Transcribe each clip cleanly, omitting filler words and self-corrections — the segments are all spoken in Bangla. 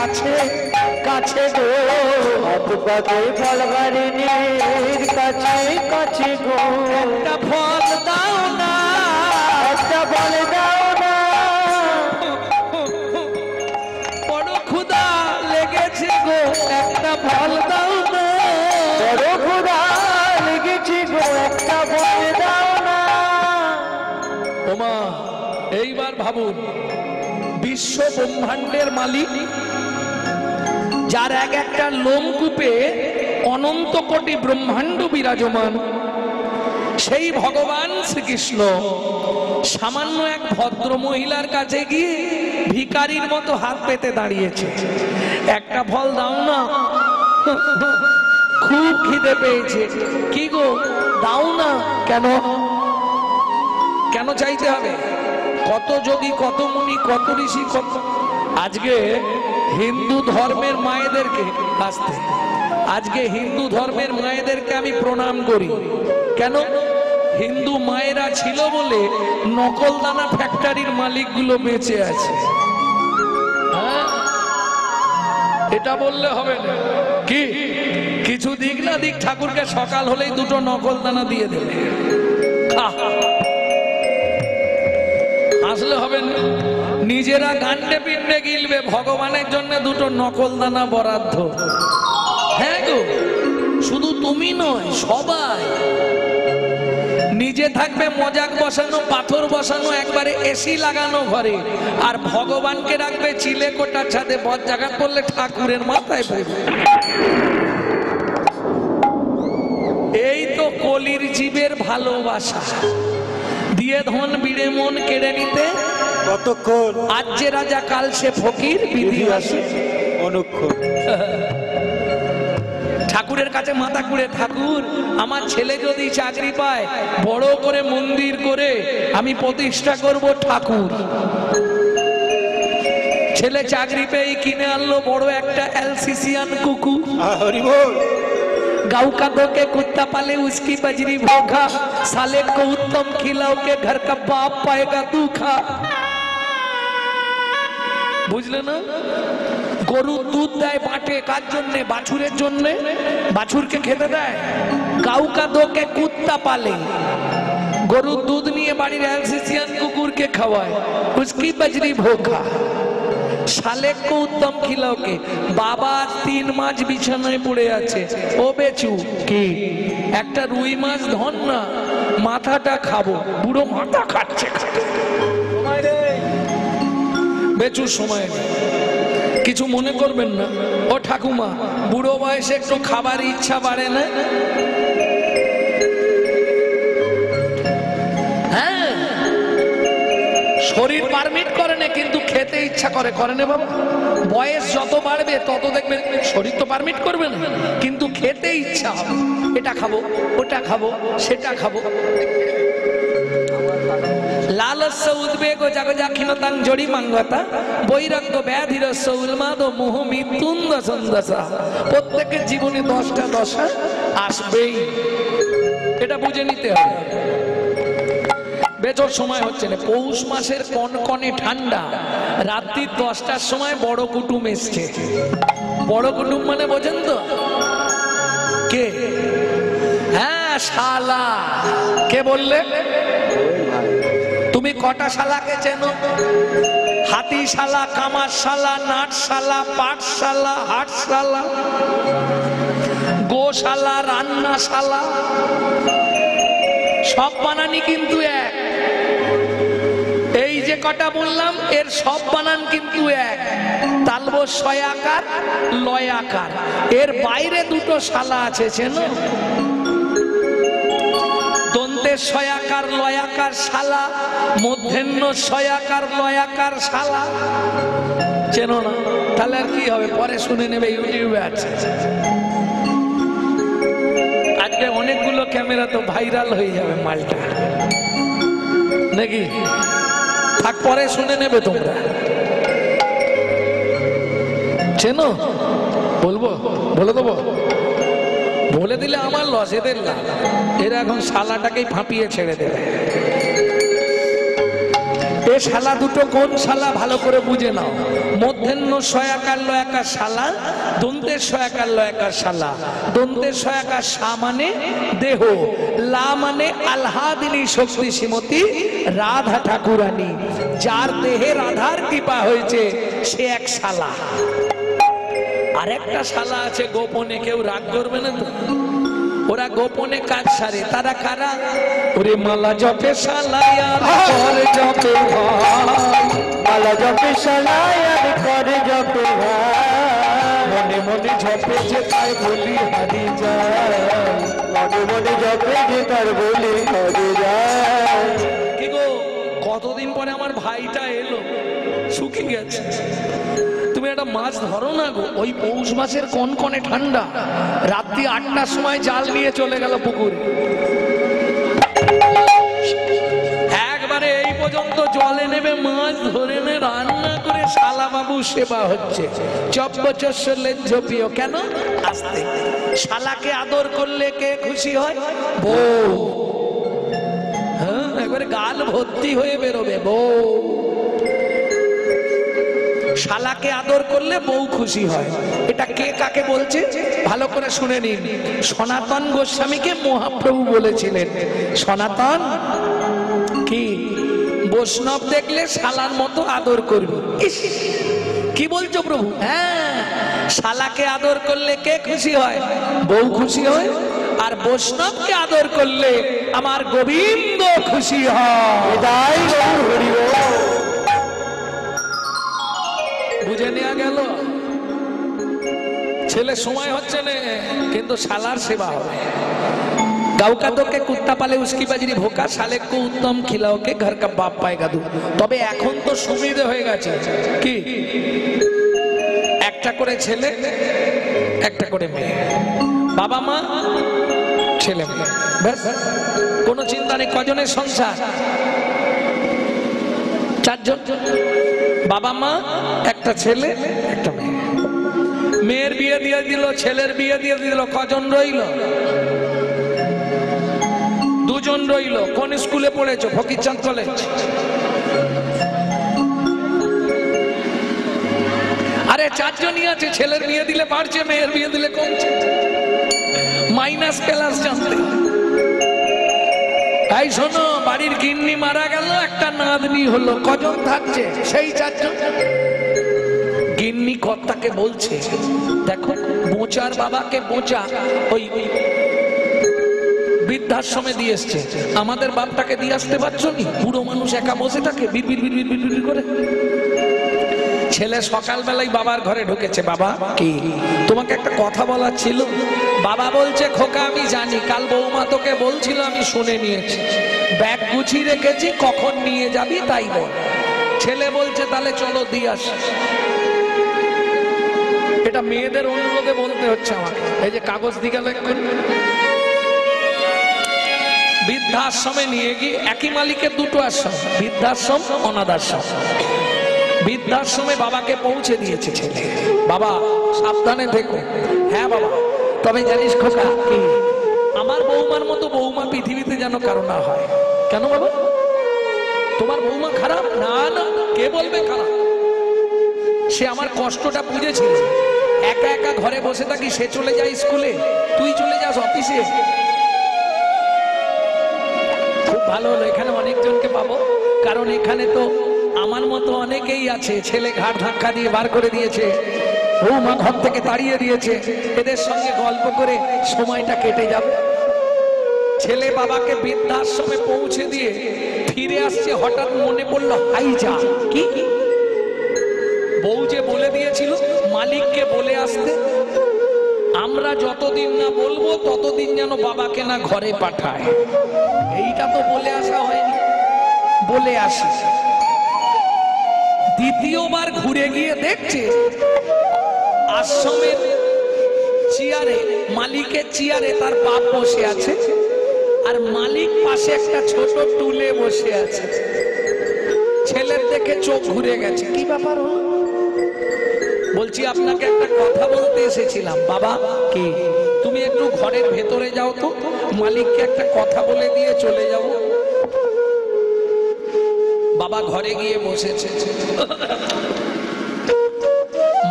কাছে কাছে গো হাত পাতে ফল বাড়ির কাছে কাছে গো একটা ফল দাও না একটা ফল দাও না বড় ক্ষুধা লেগেছে গো একটা ফল দাও না বড় ক্ষুধা লেগেছে গো একটা ফল দাও না। ওমা এইবার ভাবুন বিশ্ব ব্রহ্মাণ্ডের মালিক যার এক একটা লোমকূপে অনন্ত কোটি ব্রহ্মাণ্ড বিরাজমান সেই ভগবান শ্রীকৃষ্ণ সামান্য এক ভদ্র মহিলার কাছে গিয়ে ভিখারির মতো হাত পেতে দাঁড়িয়েছে একটা ফল দাও না খুব খিদে পেয়েছে কি গো দাও না কেন কেন চাইতে হবে কত যোগী কত মুনি কত ঋষি কত আজকে হিন্দু ধর্মের মায়েদেরকে আসতে আজকে হিন্দু ধর্মের মায়েদেরকে আমি প্রণাম করি কেন হিন্দু মায়েরা ছিল বলে নকলদানা ফ্যাক্টরির মালিকগুলো বেঁচে আছে হ্যাঁ এটা বললে হবে না কি কিছু দিক না দিক ঠাকুরকে সকাল হলেই দুটো নকলদানা দিয়ে দেবে আসলে হবে না নিজেরা গান্ডে পিন্ডে গিলবে ভগবানের জন্য দুটো নকলদানা বরাদ্দ হ্যাঁ গো শুধু তুমি নয় সবাই নিজে থাকবে মজাক বসানো পাথর বসানো একবারে এসি লাগানো ঘরে আর ভগবানকে রাখবে চিলে কোটার ছাদে বজ্রাঘাত করলে ঠাকুরের মাথায় পড়বে এই তো কলির জীবের ভালোবাসা দিয়ে ধন বিড়ে মন কেড়ে নিতে কতক্ষণ আজ যে রাজা কাল সে ফকির বিধি আসে অনুক্ষণ ঠাকুরের কাছে মাথা কুড়ে ঠাকুর আমার ছেলে যদি চাকরি পায় বড় করে মন্দির করে আমি প্রতিষ্ঠা করব ঠাকুর ছেলে চাকরি পেয়ে কিনে আনলো বড় একটা এলসিসিয়ান কুকুর হরি বল गाँव का दो के कुत्ता पाले उसकी बजरी भोगा साले को उत्तम खिलाओ के घर का बाप पाएगा तू खा বুঝলে না গরু দুধ দেয় বাটে কার জন্য বাছুরের জন্য বাছুরকে খেতে দেয় গাঁও কা দো কে কুত্তা পালে গরু দুধ নিয়ে বাড়ির এলসিসিয়ান কুকুরকে খাওয়ায় उसकी बजरी भोगा साले को उत्तम खिलाओ के बाबा 3 মাস বিছানায় পড়ে আছে ও বেচু কি একটা রুই মাছ ধন না মাথাটা খাবো পুরো মাথা খাচ্ছে বেচুর সময় নেই কিছু মনে করবেন না ও ঠাকুমা বুড়ো বয়সে একটু খাবার ইচ্ছা বাড়ে না হ্যাঁ শরীর পারমিট করে না কিন্তু খেতে ইচ্ছা করে না বাবা বয়স যত বাড়বে তত দেখবেন শরীর তো পারমিট করবে না কিন্তু খেতে ইচ্ছা হবে এটা খাবো ওটা খাবো সেটা খাবো লালস্য উদ্বেগ জগজাক্ষিণতাং জড়ি মাঙ্গতা বৈরাগ্য ব্যাধিরস্য উন্মাদ মোহ মৃত্যুন্দ সন্দশা প্রত্যেকের জীবনে 10টা দশা আসবেই এটা বুঝে নিতে হবে বেচর সময় হচ্ছে না পৌষ মাসের কনকনে ঠান্ডা রাত্রি 10টার সময় বড় কুটুম এসছে বড় কুটুম মানে বোঝেন তো কে হ্যাঁ শালা কে বললে তুমি কটা শালাকে চেনো হাতিশালা কামারশালা নাটশালা পাঠশালা হাটশালা গোশালা রান্নাশালা সব বানানি কিন্তু এক এই যে কটা বললাম এর সব বানান কিন্তু এক তালব ছয়াকার লয়াকার এর বাইরে দুটো শালা আছে চেনো দন্তের ছয়াকার লয়াকার শালা মধ্যাহ্ন ছয়াকার লয়াকার শালা চেনো না তাহলে আর কি হবে পরে শুনে নেবে ইউটিউবে আছে আজকে অনেকগুলো ক্যামেরা তো ভাইরাল হয়ে যাবে মালটা নাকি থাক পরে শুনে নেবে তোমরা চেনো বলবো বলে দেবো বলে দিলে আমার লস এদের লাভ এরা এখন শালাটাকেই ফাঁপিয়ে ছেড়ে দেবে এ শালা দুটো কোন শালা ভালো করে বুঝে নাও। মধ্যাহ্ন সয়াকার লয়াকার শালা, দন্তের সয়াকার লয়াকার শালা। দন্তের সয়াকার সা মানে দেহ, লা মানে আল্লাদিনী শক্তি শ্রীমতী রাধা ঠাকুরানী। যার দেহে রাধার কৃপা হয়েছে সে এক শালা। আরেকটা শালা আছে গোপনে, কেউ রাগ করবে না তো, ওরা গোপনে কাজ সারে। তারা কারা? ওরে মালা জপে শালায় আর করে জপে ভাই, মালা জপে শালায় আর করে জপে ভাই, মনে মনে জপে যে তাই বলি হারি যায়, মনে মনে জপে যে তার বলি হারি যায়। কি গো, কতদিন পরে আমার ভাইটা এলো, শুকিয়ে গেছে। তুমি একটা মাছ ধরো না গো, ওই পৌষ মাসের কনকনে ঠান্ডা, রাত্রি 8টার সময় জাল নিয়ে চলে গেল পুকুরে। একবারে এই পর্যন্ত জলে নেবে মাছ ধরে নে রান্না করে শালা বাবু সেবা হচ্ছে। চব্বচস্বলের ঝোপিও কেন আসতে, শালাকে আদর করলে কে খুশি হয়? বউ। হ্যাঁ, একবারে গাল ভর্তি হয়ে বেরোবে বউ। শালাকে আদর করলে বউ খুশি হয়। এটা কে কাকে বলছে ভালো করে শুনে নিন। সনাতন গোস্বামীকে মহাপ্রভু বলেছিলেন, সনাতন কি বৈষ্ণব দেখলে শালার মতো আদর করবি। কি বলছো প্রভু? হ্যাঁ, শালাকে আদর করলে কে খুশি হয়? বউ খুশি হয়। আর বৈষ্ণবকে আদর করলে আমার গোবিন্দ খুশি হয়। তাই গৌর হরি বল। বুঝে নেওয়া গেল? ছেলে সময় হচ্ছে না, কিন্তু শালার সেবা হবে। গাউকা তোকে কুত্তা পালে উস্কি বাজরি ভোকা, শালে কো উত্তম খিলাও কে ঘর কা বাপ পায়গা দু। তবে এখন তো সুবিধে হয়ে গেছে, কি একটা করে ছেলে একটা করে মেয়ে, বাবা মা ছেলে মেয়ে, ব্যাস, কোনো চিন্তা নেই। কজনের সংসার? 4 জন, বাবা মা, একটা ছেলে একটা মেয়ে। মেয়ের বিয়ে দিয়ে দিল, ছেলের বিয়ে দিয়ে দিল, কজন রইল? 2 জন রইল। কোন স্কুলে পড়েছো? ফকিরচাঁদ কলেজ। আরে 4 জনই আছে, ছেলের বিয়ে দিলে বাড়ছে, মেয়ের বিয়ে দিলে কমছে। মাইনাস প্লাস জানতে। তাই শোনো, বাড়ির গিন্নি মারা গেল, একটা নাতনি হলো, কজন থাকছে? সেই 4 জন। গিন্নি কর্তাকে বলছে, দেখো বোচার বাবাকে বোচা ওই বৃদ্ধাশ্রমে দিয়ে এসছে, আমাদের বাপটাকে দিয়ে আসতে পারছো নি? বুড়ো মানুষ একা বসে থাকে বিড় বিড় বিড় বিড় করে। ছেলে সকালবেলায় বাবার ঘরে ঢুকেছে, বাবা কি তোমাকে একটা কথা বলার ছিল। বাবা বলছে, খোকা আমি জানি, কাল বৌমা তোকে বলছিল, আমি শুনে নিয়েছি, ব্যাগ গুছিয়ে রেখেছি, কখন নিয়ে যাবি তাই বল। ছেলে বলছে, তাহলে চলো দিয়ে আসি। এটা মেয়েদের অনুরোধে বলতে হচ্ছে আমাকে। এই যে কাগজ দিকে লেখুন, বৃদ্ধাশ্রমে নিয়ে গিয়ে, একই মালিকের 2টো আশ্রম, বৃদ্ধাশ্রম অনাথাশ্রম। বৃদ্ধাশ্রমে বাবাকে পৌঁছে দিয়েছে ছেলে। বাবা সাবধানে থেকো। হ্যাঁ বাবা, তবে জানিস খোকা কি, আমার বৌমার মতো বৌমা পৃথিবীতে যেন কারো না হয়। কেন বাবা, তোমার বৌমা খারাপ? না না, কে বলবে খারাপ? সে আমার কষ্টটা বুঝেছিল। একা একা ঘরে বসে থাকি, সে চলে যায় স্কুলে, তুই চলে যাস অফিসে। খুব ভালো হলো, এখানে অনেকজনকে পাবো, কারণ এখানে তো আমার মতো অনেকেই আছে। ছেলে ঘাড় ধাক্কা দিয়ে বার করে দিয়েছে, বৌমা ঘর থেকে তাড়িয়ে দিয়েছে, এদের সঙ্গে গল্প করে সময়টা কেটে যাবে। ছেলে বাবাকে বৃদ্ধাশ্রমে পৌঁছে দিয়ে ফিরে আসছে, হঠাৎ মনে পড়লো, হাই যা কি বউ যে বলে দিয়েছিল মালিককে বলে আসতে, আমরা যতদিন না বলবো ততদিন যেন বাবাকে না ঘরে পাঠায়। এইটা তো বলে আসা হয়নি, বলে আসি। দ্বিতীয়বার ঘুরে গিয়ে দেখছে আশ্রমের চেয়ারে, মালিকের চেয়ারে তার বাপ বসে আছে, আর মালিক পাশে একটা ছোট টুলে বসে আছে। ছেলের দেখে চোখ ঘুরে গেছে, কি ব্যাপার হলো? বলছি, আপনাকে একটা কথা বলতে এসেছিলাম। বাবা কি, তুমি একটু ঘরের ভেতরে যাও তো, মালিককে একটা কথা বলে দিয়ে চলে যাও। বাবা ঘরে গিয়ে বসেছে,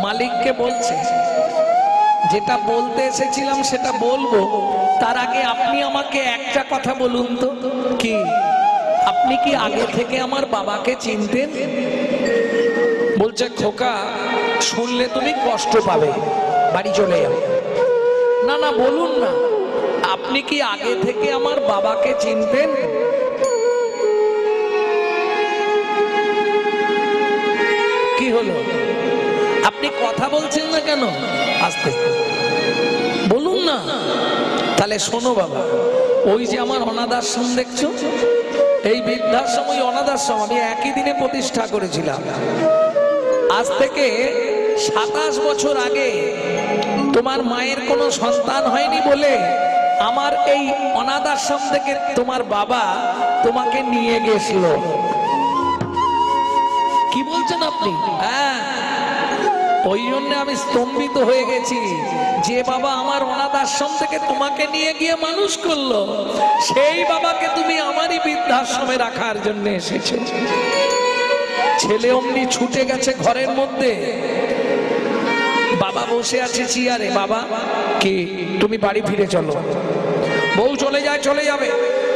মালিককে বলছে যেটা বলতে এসেছিলাম সেটা বলবো, তার আগে আপনি আমাকে একটা কথা বলুন তো। কি? আপনি কি আগে থেকে আমার বাবাকে চিনতেন? বলছে খোকা, শুনলে তুমি কষ্ট পাবে, বাড়ি চলে যাও। না না, বলুন না, আপনি কি আগে থেকে আমার বাবাকে চিনতেন? কি হলো, আপনি কথা বলছেন না কেন? আস্তে বলুন না। তাহলে শোনো বাবা, ওই যে আমার অনাথ আশ্রম দেখছো, এই বৃদ্ধাশ্রম, ওই অনাথ আশ্রম আমি একই দিনে প্রতিষ্ঠা করেছিলাম। আজ থেকে 27 বছর আগে তোমার মায়ের কোনো সন্তান হয়নি বলে আমার এই অনাথ আশ্রম থেকে তোমার বাবা তোমাকে নিয়ে গেছিল। কি বলছেন আপনি? হ্যাঁ, ওই জন্য আমি স্তম্ভিত হয়ে গেছি যে বাবা আমার অনাথ আশ্রম থেকে তোমাকে নিয়ে গিয়ে মানুষ করলো, সেই বাবাকে তুমি আমারই বৃদ্ধাশ্রমে রাখার জন্য এসেছো। ছেলে অমনি ছুটে গেছে ঘরের মধ্যে, বাবা বসে আছে চেয়ারে। বাবা, কি তুমি বাড়ি ফিরে চলো। বউ চলে যায়, চলে যাবে,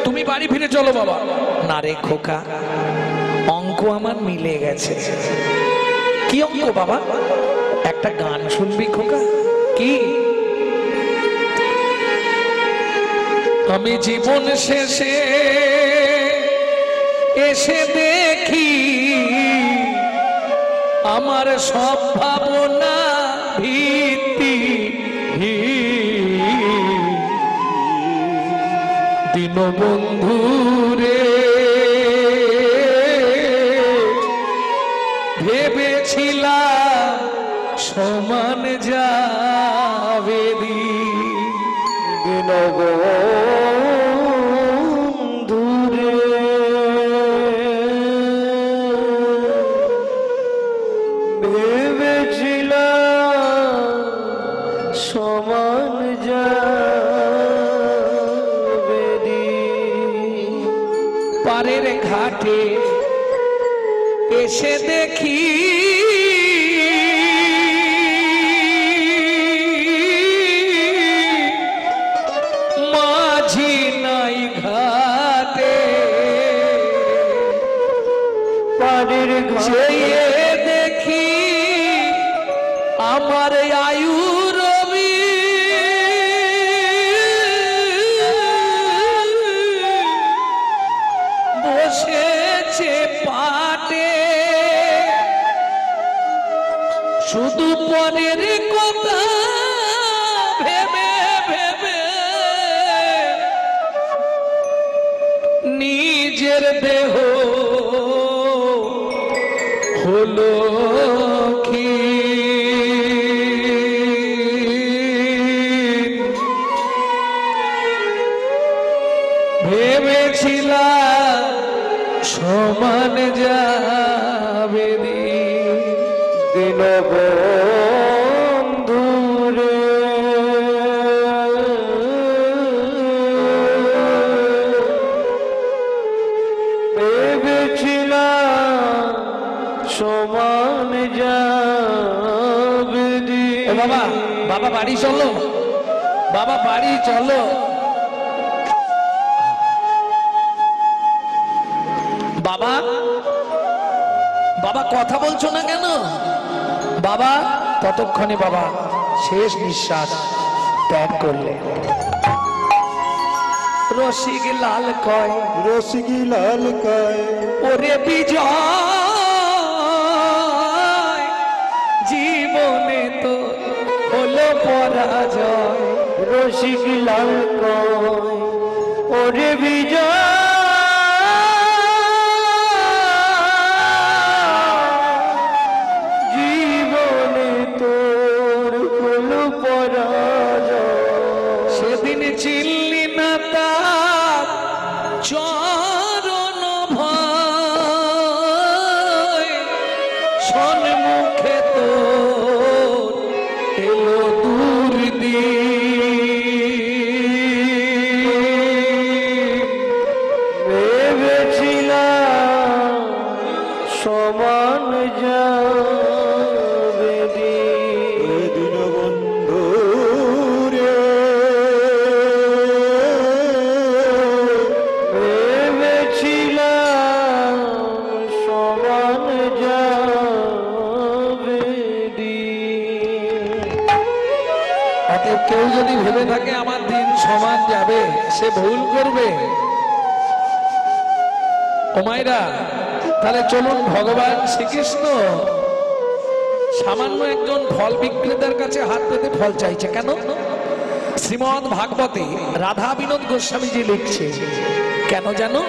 তুমি বাড়ি ফিরে চলো। বাবা, না রে খোকা, অঙ্ক আমার মিলে গেছে। কি অঙ্ক বাবা? একটা গান শুনবি খোকা? কি? আমি জীবন শেষে এসে দেখি আমার সব ভাবনা ভিত্তি দীনবন্ধু রে, ভেবেছিলাম সমান যাবে দীনবন্ধু রে, ভেবেছিলাম সমান যাবে পারের ঘাটে এসে দেখি মাঝি নাই ঘাটে, পারের ঘাটে দেখি আমার আয়ু রবি বসেছে পাটে, শুধু পরের কথা ভেবে ভেবে নিজের দেহ হলো কি। ভেবেছিলাম সমান যাবে দীনবন্ধু রে, ভেবেছিলাম সমান যাবে। ও বাবা, বাবা বাড়ি চলো, বাবা বাড়ি চলো। বাবা, বাবা কথা বলছো না কেন? বাবা, ততক্ষণে বাবা শেষ নিঃশ্বাস ত্যাগ করলে। রসিক লাল কয়, রসিক লাল কয়, ওরে বিজয়, জীবনে তো হলো পরাজয়। রসিক লাল কয়, ওরে বিজয়, জীবনে তোর হলো পরাজয়। সেদিন চিনলি না তার চরণ ভয়, সন্মুখে তোর এলো দুর্দিন। যাবে, সে ভুল করবে। ও মায়েরা, তাহলে চলুন, ভগবান শ্রীকৃষ্ণ সামান্য একজন ফল বিক্রেতার কাছে হাত পেতে ফল চাইছে কেন? শ্রীমদ্ ভাগবতে রাধা বিনোদ গোস্বামীজি লিখছে কেন জানো?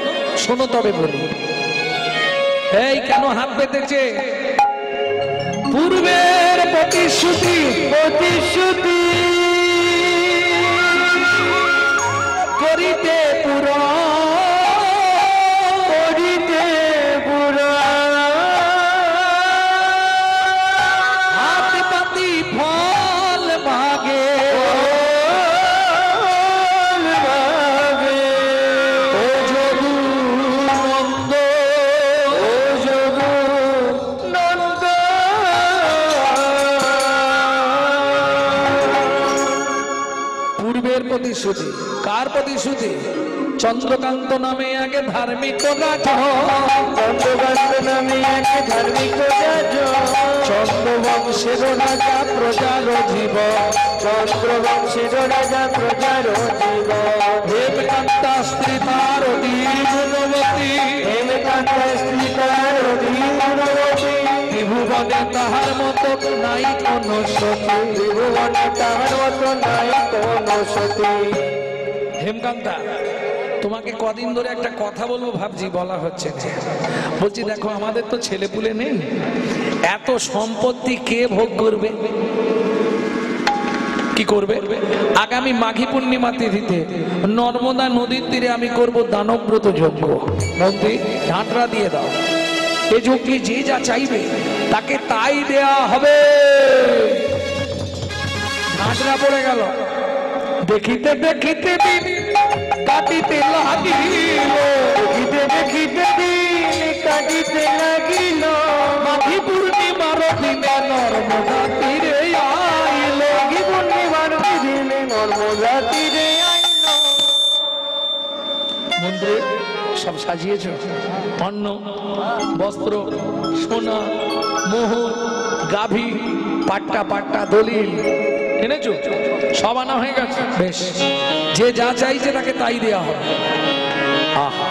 শোনো তবে বলি। এই কেন হাত পেতেছে? পূর্বের প্রতিশ্রুতি প্রতিশ্রুতি করিতে পুরা, করিতে পুরা হাত পাতি ফল মাগে, ভাবে ও যদু নন্দ, ও যোগু নন্দ। পূর্বের প্রতিশ্রুতি। কার প্রতিশ্রুতি? চন্দ্রকান্ত নামে আগে ধার্মিক রাজা, চন্দ্রকান্ত নামে এক ধার্মিক রাজা, চন্দ্রবংশের রাজা প্রজার জীব, চন্দ্রবংশের রাজা প্রজার জীব, হেমকান্তা স্ত্রী তার অতি গুণবতী, হেমকান্ত স্ত্রী তার অধীনবতী, ত্রিভুবনে তাহার মতো নাই কোন সতী, ত্রিভুবনে তাহার মতো নাই কোন সতী। হেমকান্তা, তোমাকে কদিন ধরে একটা কথা বলবো ভাবছি, বলা হচ্ছে না। বলছি দেখো, আমাদের তো ছেলেপুলে নেই, এত সম্পত্তি কে ভোগ করবে? কি করবে? আগামী মাঘী পূর্ণিমা তিথিতে নর্মদা নদীর তীরে আমি করব দানব্রত যজ্ঞ। মন্ত্রী, ঢাঁটরা দিয়ে দাও। এ যজ্ঞে যে যা চাইবে তাকে তাই দেয়া হবে। ঢাঁটরা পড়ে গেল। দেখিতে দেখিতে দিন কাটিতে লাগিল, দেখিতে দেখিতে দিন কাটিতে লাগিল, মাঘী পূর্ণিমার দিনে নর্মদা তীরে আইল। মাঘী পূর্ণিমার দিনে নর্মদা তীরে আইল। মন্দিরে সব সাজিয়েছ, অন্ন বস্ত্র সোনা মোহর গাভী পাট্টা পাট্টা দলিল এনেছো? সব আনা হয়ে গেছে। বেশ, যে যা চাইছে তাকে তাই দেয়া হবে। আহা,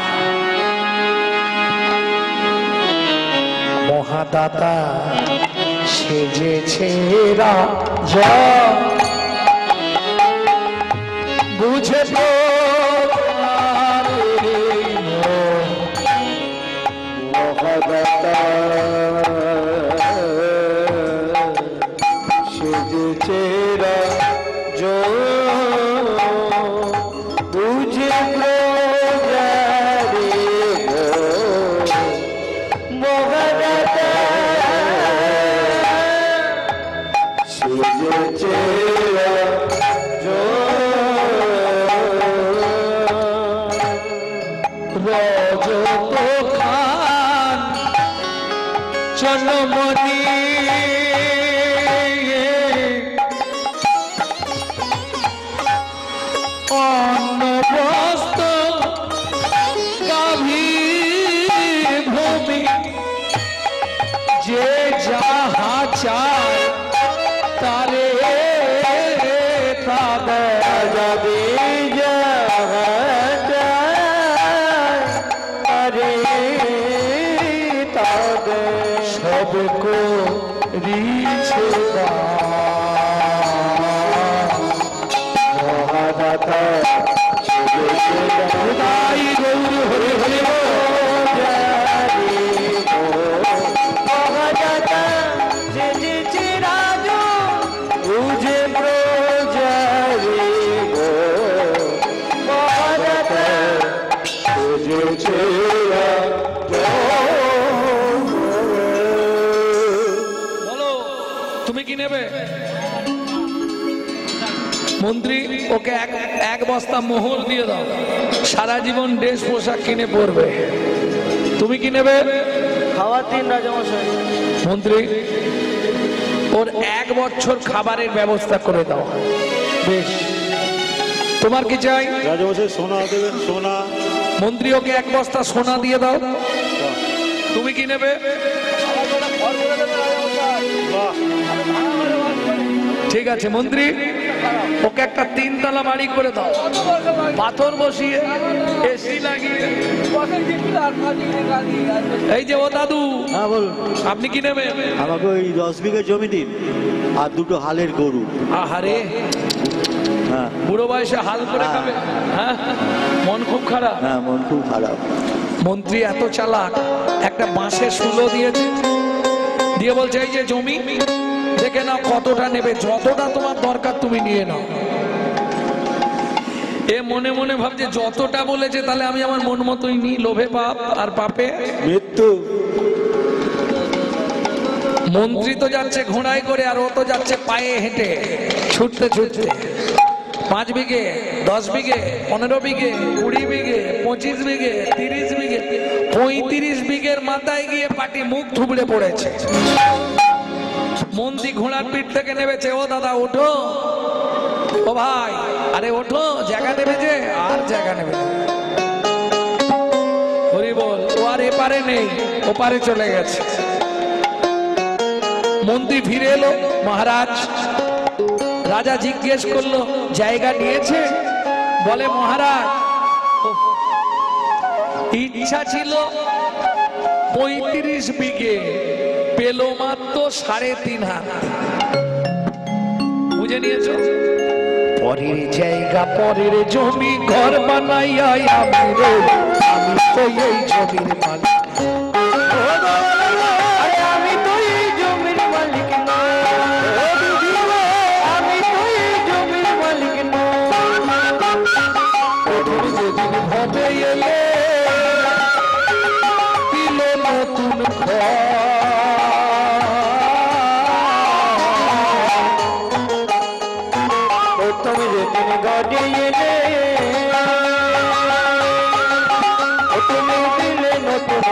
মহাদাতা সেজেছে রাজা, বুঝে মহাদাতা সেজেছে রাজা, বুঝে প্রজারে গো। মহাদাতা সেজেছে রাজা, রজত খান চন্দ্রমণি অন্ন বস্ত্র গাভী ভূমি, যে যাহা চায় তারে তা দেয়। যাবে আরে তাদের সব করিছে মহাদাতা তাই গৌর হরে হরে মহাদাতা সেজেছে রাজা, বুঝে প্রজারে গো। মহাদাতা সেজেছে রাজা। বলো, তুমি কি নেবে? মন্ত্রী, ওকে এক বস্তা মোহর দিয়ে দাও, সারা জীবন ড্রেস পোশাক কিনে পরবে। তুমি কি নেবে? খাওয়া 3 রাজামশাই। মন্ত্রী, ওর 1 বছর খাবারের ব্যবস্থা করে দাও। বেশ, তোমার কি চাই? রাজামশাই সোনা দেবেন, সোনা। মন্ত্রী, ওকে 1 বস্তা সোনা দিয়ে দাও। তুমি কি নেবে? বাহ, ঠিক আছে মন্ত্রী, ওকে একটা 3 তলা বাড়ি করে দাও, পাথর বসিয়ে এসি লাগিয়ে। এই যে ও দাদু, হ্যাঁ বলুন, আপনি কি নেবেন? আমাকে ওই 10 বিঘে জমি দিন আর 2টো হালের গরু। আহারে, হ্যাঁ বুড়ো বয়সে হাল করে খাবে? হ্যাঁ, মন খুব খারাপ। হ্যাঁ, মন খুব খারাপ। মন্ত্রী এত চালাক, একটা বাঁশের শুলো দিয়েছে, দিয়ে বলছে এই যে জমি দেখে নাও কতটা নেবে, যতটা তোমার দরকার তুমি নিয়ে নাও। এ মনে মনে ভাবছে যতটা বলেছে তাহলে আমি আমার মন মতোই নিই, লোভে পাপ আর পাপে মৃত্যু। মন্ত্রী তো যাচ্ছে ঘোড়ায় করে আর ও তো যাচ্ছে পায়ে হেঁটে, ছুটতে ছুটতে। 5 বিঘে, 10 বিঘে, 15 বিঘে, 20 বিঘে, 25 বিঘে, 30 বিঘে, 35 বিঘের মাথায় গিয়ে পাটি মুখ থুবড়ে পড়েছে। মন্ত্রী ঘোড়ার পিঠ থেকে নেমেছে, ও দাদা ওঠো, ও ভাই আরে ওঠো, জায়গা নেবে যে, আর জায়গা নেবে না। হরি বল, ও আর এপারে নেই, ওপারে চলে গেছে। মন্ত্রী ফিরে এলো, মহারাজ। রাজা জিজ্ঞেস করলো জায়গা নিয়েছে? বলে মহারাজ ইচ্ছা ছিল 35 বিঘে, পেল মাত্র 3.5 হাত। বুঝে নিয়েছো? পরের জায়গা পরের জমি ঘর বানাইয়া আমি রই, আমি তো এই জমির মালিক। আমি তো এই জমির মালিক নই, আমি তো এই জমির মালিক তুমি যেদিন ভবে এলে দিল নতুন ঘর, তুমি যেদিন গড়ে এলে, তুমি দিলে নতুন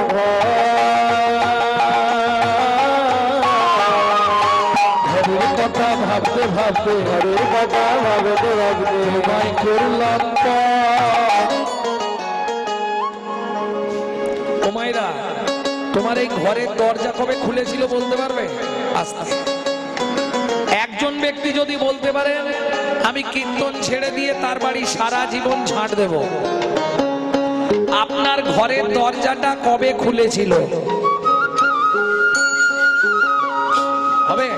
ঘরের কথা ভাবতে ভাবতে, ঘরের কথা ভাবতে ভাবতে তোমায় করলাম পর। ও মায়েরা, তোমার এই ঘরের দরজা কবে খুলেছিল বলতে পারবে? আস্তে আস্তে। একজন ব্যক্তি যদি বলতে পারেন আমি কীর্তন ছেড়ে দিয়ে তার বাড়ি সারা জীবন ঝাঁট দেব, আপনার ঘরের দরজাটা কবে খুলেছিল? হবে?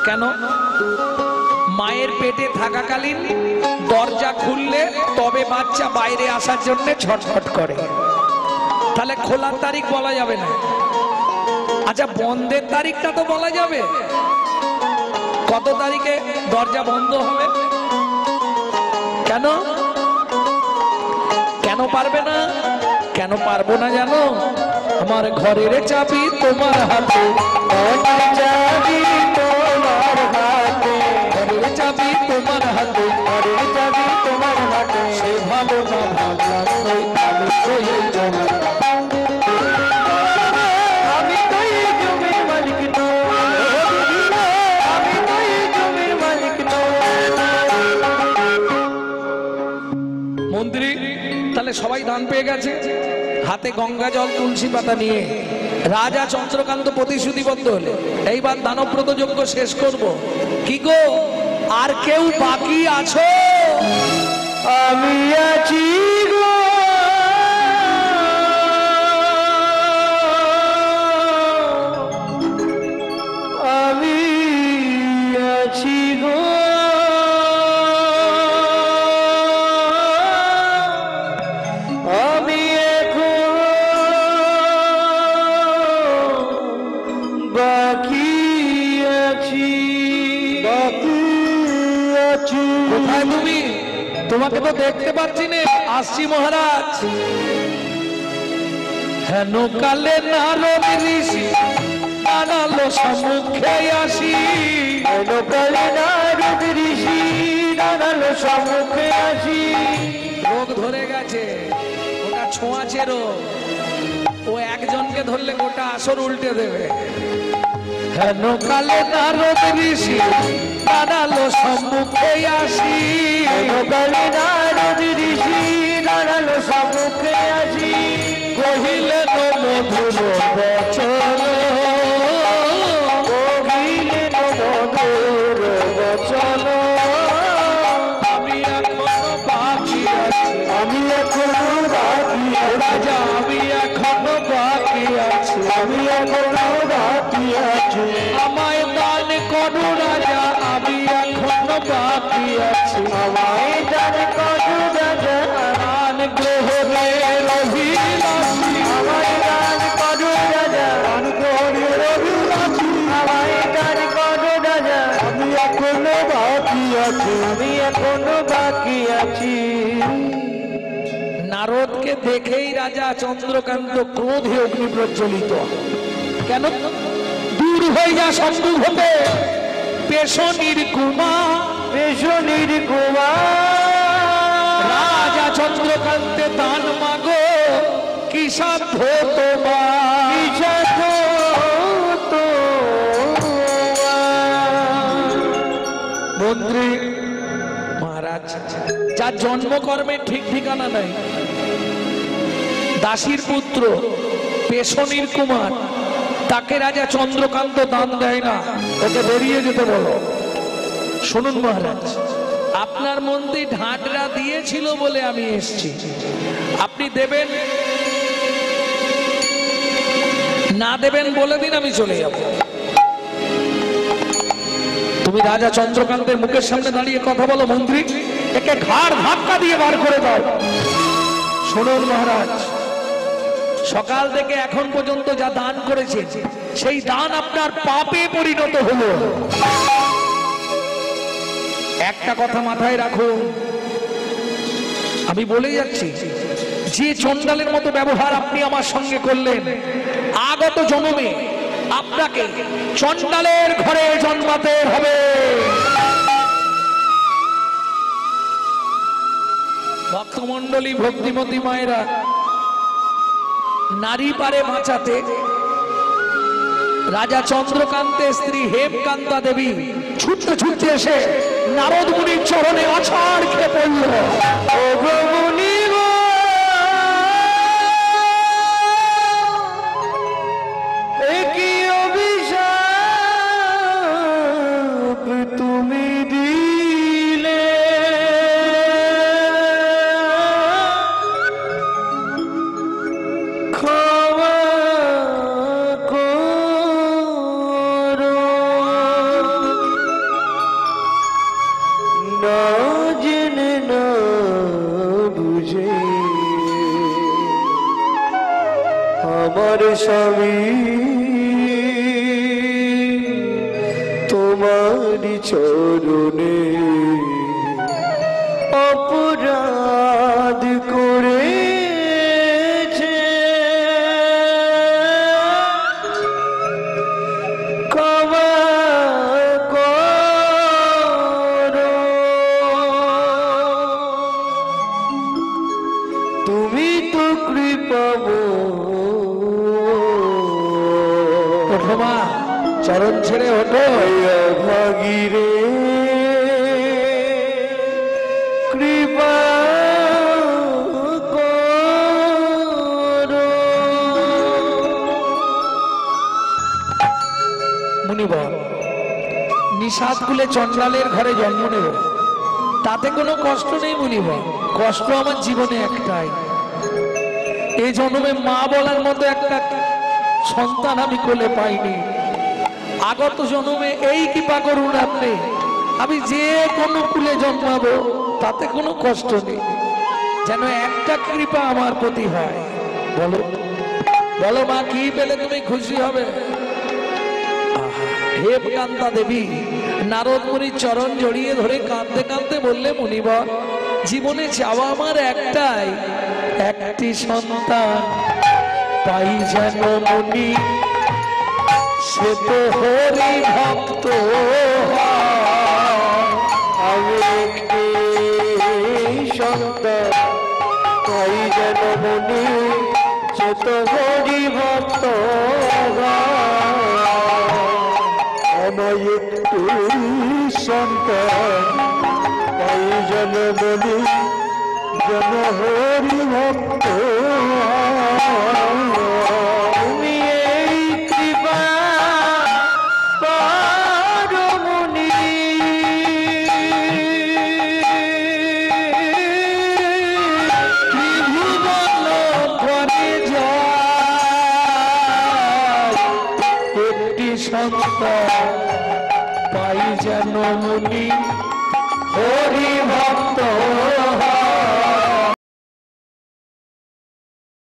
কেন? মায়ের পেটে থাকাকালীন দরজা খুললে তবে বাচ্চা বাইরে আসার জন্য ছটফট করে, তাহলে খোলার তারিখ বলা যাবে না। আচ্ছা, বন্ধের তারিখটা তো বলা যাবে, কত তারিখে দরজা বন্ধ হবে? কেন? কেন পারবে না? কেন পারবো না জানো? আমার ঘরের চাবি তোমার হাতে, চাবি তোমার হাতে, ঘরের চাবি তোমার হাতে, ঘরের চাবি তোমার হাতে, সে ভালো না ভাবলাম নই, আমি তো এই জমি। আমি তো এই জমির মালিক নই, আমি তো এই জমির মালিক নই। মন্ত্রী তাহলে সবাই দান পেয়ে গেছে, হাতে গঙ্গা জল তুলসী পাতা নিয়ে রাজা চন্দ্রকান্ত প্রতিশ্রুতিবদ্ধ হলে এইবার দানব্রত যজ্ঞ শেষ করব। কি গো, আর কেউ বাকি আছো? আমি আছি গো, আমি আছি গো, আমি এখন বাকি আছি, বাকি আছি। কোথায় তুমি? তোমাকে তো দেখতে পাচ্ছি না। আসছি মহারাজ। হেন কালে নারদ ঋষি দাঁড়ালো সম্মুখে আসি, হেন কালে নারদ ঋষি দাঁড়ালো সম্মুখে আসি। রোগ ধরে গেছে, ওটা ছোঁয়াচে রোগ, ও একজনকে ধরলে গোটা আসর উল্টে দেবে। হেন কালে নারদ ঋষি দাঁড়ালো সম্মুখে আসি, হেন কালে নারদ ঋষি দাঁড়ালো সম্মুখে আসি। কহিলেন মধুর বচন, কহিলেন মধুর বচন, আমি এখনো বাকি রাজা আমি এখনো বাকি আছি, আমি এখনো বাকি আছি আমায় দান করো রাজা আমি এখনো বাকি আছি, আমায় দান করো রাজা দান গ্রহণের অভিলাষী, আমায় দান করো রাজা দান গ্রহণের অভিলাষী, আমায় দান করো রাজা আমি এখনো বাকি আছি। আমি এখনো বাকি আছি। নারদকে দেখেই রাজা চন্দ্রকান্ত ক্রোধে অগ্নি প্রজ্বলিত। কেন? দূর হয়ে যা শত্রু হতে পেশনির কুমার, পেশনির কুমার রাজা চন্দ্রকান্তে দান মাগো কি সাধ্য তোমার, বিষাদ মন্ত্রী মহারাজ যার জন্মকর্মের ঠিক ঠিকানা নাই, দাসীর পুত্র পেশনির কুমার, তাকে রাজা চন্দ্রকান্ত দান দেয় না, ওকে বেরিয়ে যেতে বলো। শুনুন মহারাজ, আপনার মন্ত্রী ঢাকরা দিয়েছিল বলে আমি এসেছি, আপনি দেবেন না দেবেন বলে দিন, আমি চলে যাব। তুমি রাজা চন্দ্রকান্তের মুখের সামনে দাঁড়িয়ে কথা বলো মন্ত্রী, একে ঘাড় ধাক্কা দিয়ে বার করে দাও। শুনুন মহারাজ, সকাল থেকে এখন পর্যন্ত যা দান করেছে সেই দান আপনার পাপে পরিণত হলো। একটা কথা মাথায় রাখুন, আমি বলে যাচ্ছি, যে চণ্ডালের মতো ব্যবহার আপনি আমার সঙ্গে করলেন, আগত জন্মে আপনাকে চণ্ডালের ঘরে জন্মাতে হবে। ভক্তমণ্ডলী, ভক্তিমতী মায়েরা, নারী পারে বাঁচাতে রাজা চন্দ্রকান্তের স্ত্রী হেমকান্তা দেবী ছুটতে ছুটতে এসে নারদ মুনির চরণে আছাড় খেয়ে পড়ল। ওগো মুনি গো, এ কি অভিশাপ তুমি দিলে, ক্ষমা করো, না জেনে না বুঝে আমার স্বামী তোমারি চরণে অপরাধ করেছে, ক্ষমা করো, তুমি তো ওঠো মা, চরণ ছেড়ে ওঠো। ভাগিরে কৃপা করো। মুনিবর, নিষাদ কুলে চণ্ডালের ঘরে জন্ম নেব, তাতে কোনো কষ্ট নেই মুনিবর, কষ্ট আমার জীবনে একটাই, এই জন্মে মা বলার মতো একটা সন্তান আমি কোলে পাইনি। আগত জন্মে এই কৃপা করুন আপনি, আমি যে কোনো কুলে জন্মাবো তাতে কোনো কষ্ট নেই, যেন একটা কৃপা আমার প্রতি হয়। বলো বলো মা, কি পেলে তুমি খুশি হবে? হেমকান্তা দেবী নারদ মুনির চরণ জড়িয়ে ধরে কাঁদতে কাঁদতে বললে, মুনিবর, জীবনে চাওয়া আমার একটাই, একটি সন্তান পাই যেন মুনি, সে তো হরি ভক্ত হয়। আমি একটি সন্তান পাই যেন মুনি, সে তো হরি ভক্ত আমার একটু সন্তান পাই যেন বলি, যেন হরি ভক্ত তুমি এই কৃপা করো মুনি, সন্তান পাই যেন মুনি হরি ভক্ত হয়।